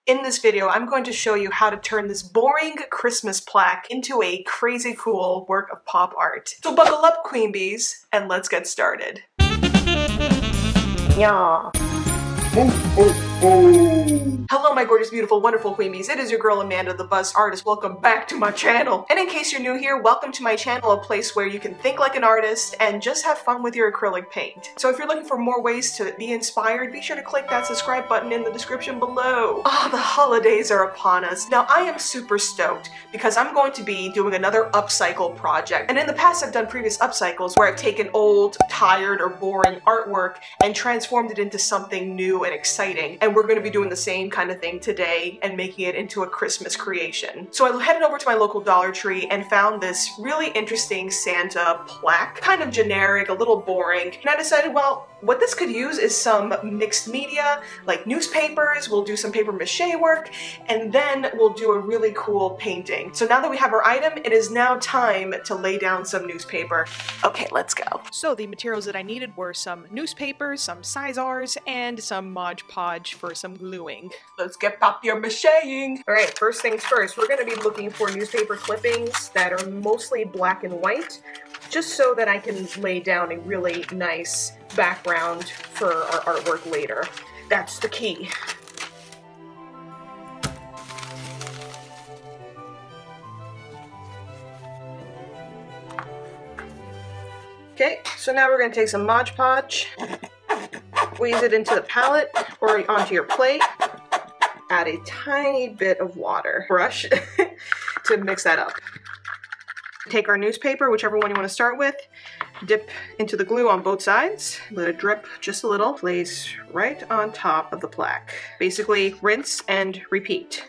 In this video, I'm going to show you how to turn this boring Christmas plaque into a crazy cool work of pop art. So buckle up, Queen Bees, and let's get started. Yeah. Hello my gorgeous, beautiful, wonderful Queen Bees. It is your girl Amanda, the Bust Artist. Welcome back to my channel. And in case you're new here, welcome to my channel, a place where you can think like an artist and just have fun with your acrylic paint. So if you're looking for more ways to be inspired, be sure to click that subscribe button in the description below. Ah, the holidays are upon us. Now I am super stoked because I'm going to be doing another upcycle project. And in the past I've done previous upcycles where I've taken old, tired, or boring artwork and transformed it into something new and exciting. And we're going to be doing the same kind of thing today and making it into a Christmas creation. So I headed over to my local Dollar Tree and found this really interesting Santa plaque. Kind of generic, a little boring. And I decided, well, what this could use is some mixed media, like newspapers. We'll do some paper mache work, and then we'll do a really cool painting. So now that we have our item, it is now time to lay down some newspaper. Okay, let's go. So the materials that I needed were some newspapers, some scissors, and some Mod Podge for some gluing. Let's get papier macheing. All right, first things first, we're gonna be looking for newspaper clippings that are mostly black and white, just so that I can lay down a really nice background for our artwork later. That's the key. Okay, so now we're going to take some Mod Podge, squeeze it into the palette or onto your plate, add a tiny bit of water, brush to mix that up. Take our newspaper, whichever one you want to start with, dip into the glue on both sides, let it drip just a little, place right on top of the plaque. Basically rinse and repeat.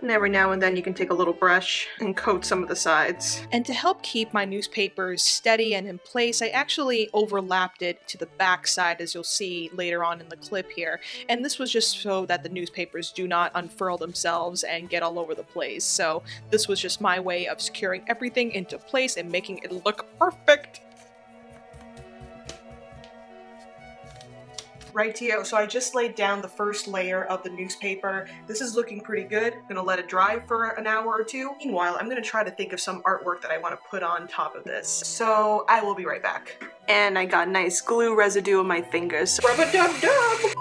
And every now and then you can take a little brush and coat some of the sides. And to help keep my newspapers steady and in place, I actually overlapped it to the back side, as you'll see later on in the clip here. And this was just so that the newspapers do not unfurl themselves and get all over the place. So this was just my way of securing everything into place and making it look perfect. Rightio, so I just laid down the first layer of the newspaper. This is looking pretty good. I'm gonna let it dry for an hour or two. Meanwhile, I'm gonna try to think of some artwork that I want to put on top of this. So I will be right back. And I got nice glue residue on my fingers. Rub-a-dub-dub!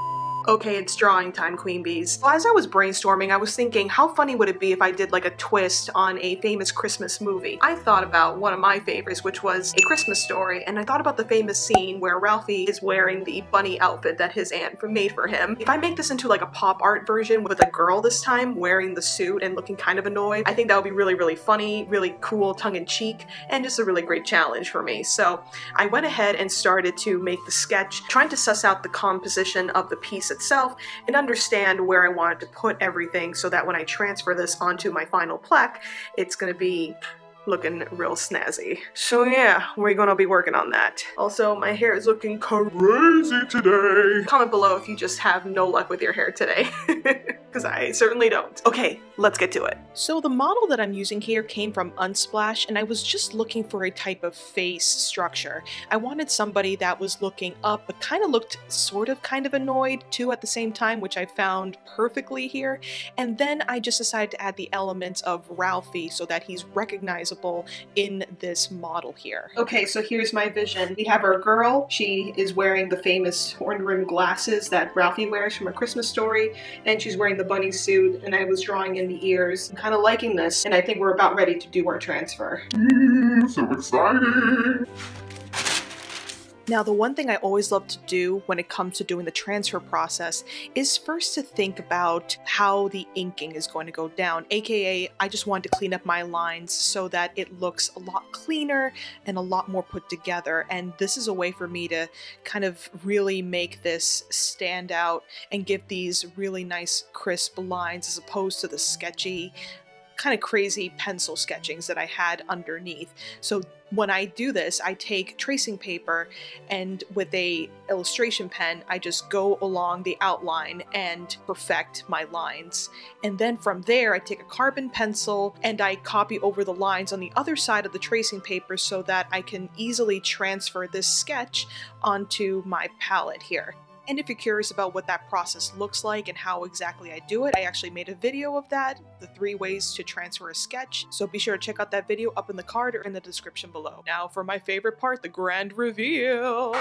Okay, it's drawing time, Queen Bees. Well, as I was brainstorming, I was thinking, how funny would it be if I did like a twist on a famous Christmas movie? I thought about one of my favorites, which was A Christmas Story, and I thought about the famous scene where Ralphie is wearing the bunny outfit that his aunt made for him. If I make this into like a pop art version with a girl this time wearing the suit and looking kind of annoyed, I think that would be really, really funny, really cool, tongue-in-cheek, and just a really great challenge for me. So I went ahead and started to make the sketch, trying to suss out the composition of the piece itself and understand where I wanted to put everything so that when I transfer this onto my final plaque, it's gonna be looking real snazzy. So yeah, we're gonna be working on that. Also, my hair is looking crazy today. Comment below if you just have no luck with your hair today, because I certainly don't. Okay, let's get to it. So the model that I'm using here came from Unsplash, and I was just looking for a type of face structure. I wanted somebody that was looking up, but kind of looked kind of annoyed too at the same time, which I found perfectly here. And then I just decided to add the elements of Ralphie so that he's recognizable in this model here. Okay, so here's my vision. We have our girl. She is wearing the famous horn-rimmed glasses that Ralphie wears from A Christmas Story, and she's wearing the bunny suit, and I was drawing in the ears. I'm kind of liking this, and I think we're about ready to do our transfer. So exciting! Now, the one thing I always love to do when it comes to doing the transfer process is first to think about how the inking is going to go down, aka I just wanted to clean up my lines so that it looks a lot cleaner and a lot more put together, and this is a way for me to kind of really make this stand out and give these really nice crisp lines as opposed to the sketchy, kind of crazy pencil sketchings that I had underneath. So when I do this, I take tracing paper and with a illustration pen, I just go along the outline and perfect my lines. And then from there, I take a carbon pencil and I copy over the lines on the other side of the tracing paper so that I can easily transfer this sketch onto my palette here. And if you're curious about what that process looks like and how exactly I do it, I actually made a video of that, the 3 ways to transfer a sketch, so be sure to check out that video up in the card or in the description below. Now for my favorite part, the grand reveal!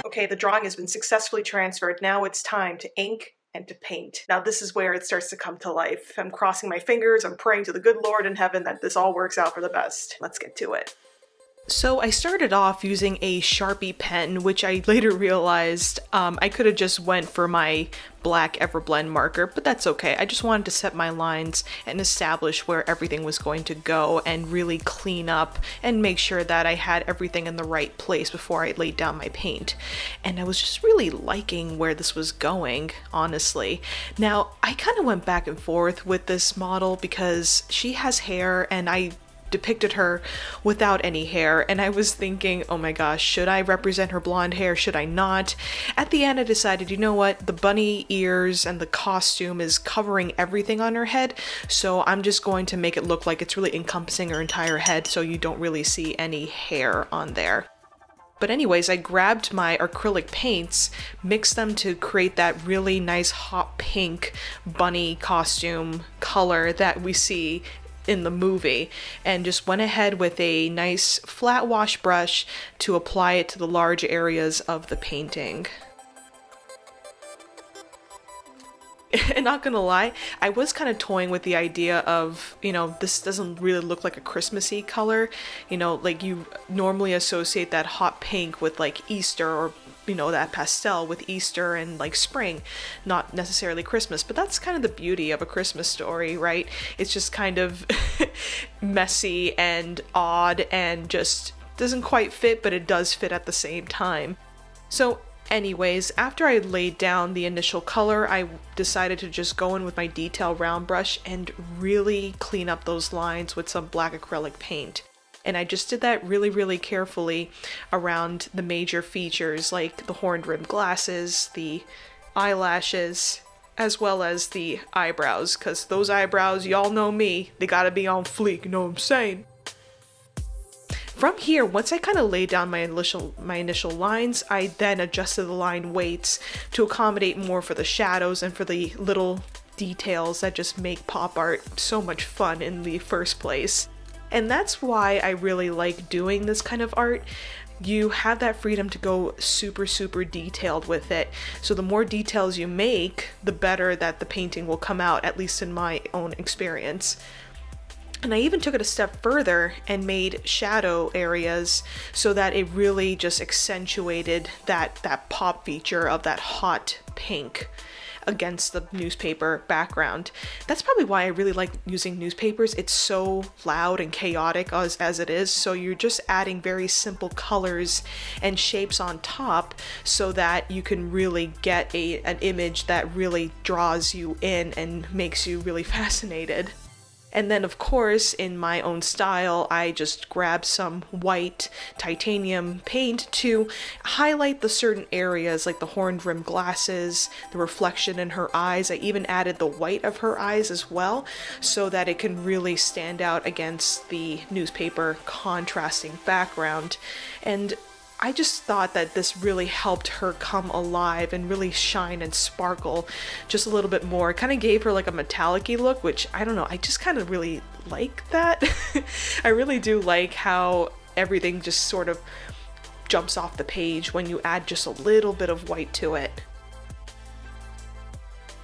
Okay, the drawing has been successfully transferred. Now it's time to ink and to paint. Now this is where it starts to come to life. I'm crossing my fingers, I'm praying to the good Lord in heaven that this all works out for the best. Let's get to it. So I started off using a Sharpie pen, which I later realized I could have just went for my black Everblend marker, but that's okay. I just wanted to set my lines and establish where everything was going to go and really clean up and make sure that I had everything in the right place before I laid down my paint. And I was just really liking where this was going, honestly. Now, I kind of went back and forth with this model because she has hair and I depicted her without any hair, and I was thinking, oh my gosh, should I represent her blonde hair? Should I not? At the end I decided, you know what, the bunny ears and the costume is covering everything on her head, so I'm just going to make it look like it's really encompassing her entire head so you don't really see any hair on there. But anyways, I grabbed my acrylic paints, mixed them to create that really nice hot pink bunny costume color that we see in the movie, and just went ahead with a nice flat wash brush to apply it to the large areas of the painting. And not gonna lie, I was kind of toying with the idea of, you know, this doesn't really look like a Christmassy color, you know, like you normally associate that hot pink with like Easter, or you know, that pastel with Easter and like spring, not necessarily Christmas. But that's kind of the beauty of a Christmas story, right? It's just kind of messy and odd and just doesn't quite fit, but it does fit at the same time. So anyways, after I laid down the initial color, I decided to just go in with my detail round brush and really clean up those lines with some black acrylic paint. And I just did that really carefully around the major features like the horned-rimmed glasses, the eyelashes, as well as the eyebrows, because those eyebrows, y'all know me, they gotta be on fleek, you know what I'm saying? From here, once I kind of laid down my initial lines, I then adjusted the line weights to accommodate more for the shadows and for the little details that just make pop art so much fun in the first place. And that's why I really like doing this kind of art. You have that freedom to go super detailed with it. So the more details you make, the better that the painting will come out, at least in my own experience. And I even took it a step further and made shadow areas so that it really just accentuated that pop feature of that hot pink against the newspaper background. That's probably why I really like using newspapers. It's so loud and chaotic as it is, so you're just adding very simple colors and shapes on top so that you can really get an image that really draws you in and makes you really fascinated. And then of course, in my own style, I just grabbed some white titanium paint to highlight the certain areas like the horned-rimmed glasses, the reflection in her eyes. I even added the white of her eyes as well, so that it can really stand out against the newspaper contrasting background. And I just thought that this really helped her come alive and really shine and sparkle just a little bit more. It kind of gave her like a metallic-y look, which I don't know, I just kind of really like that. I really do like how everything just sort of jumps off the page when you add just a little bit of white to it.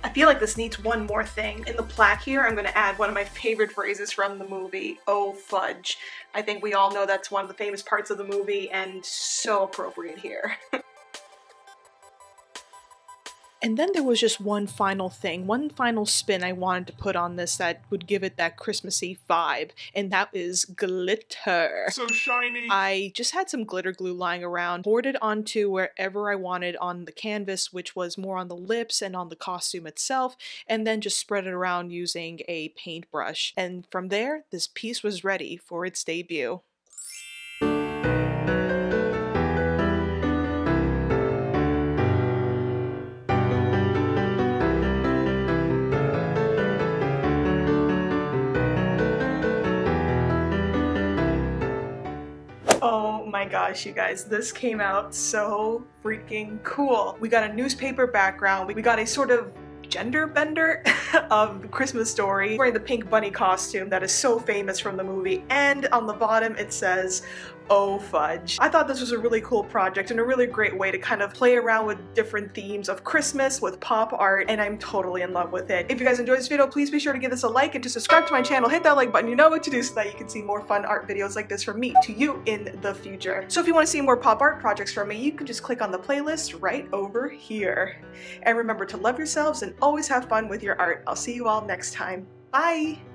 I feel like this needs one more thing. In the plaque here, I'm going to add one of my favorite phrases from the movie, "Oh fudge." I think we all know that's one of the famous parts of the movie and so appropriate here. And then there was just one final thing, one final spin I wanted to put on this that would give it that Christmassy vibe, and that is glitter. So shiny! I just had some glitter glue lying around, poured it onto wherever I wanted on the canvas, which was more on the lips and on the costume itself, and then just spread it around using a paintbrush. And from there, this piece was ready for its debut. Oh my god. gosh, you guys, this came out so freaking cool. We got a newspaper background. We got a sort of gender bender of Christmas Story wearing the pink bunny costume that is so famous from the movie, and on the bottom it says, "Oh fudge." I thought this was a really cool project and a really great way to kind of play around with different themes of Christmas with pop art, and I'm totally in love with it. If you guys enjoyed this video, please be sure to give this a like and to subscribe to my channel. Hit that like button, you know what to do, so that you can see more fun art videos like this from me to you in the future. So if you want to see more pop art projects from me, you can just click on the playlist right over here. And remember to love yourselves and always have fun with your art. I'll see you all next time. Bye!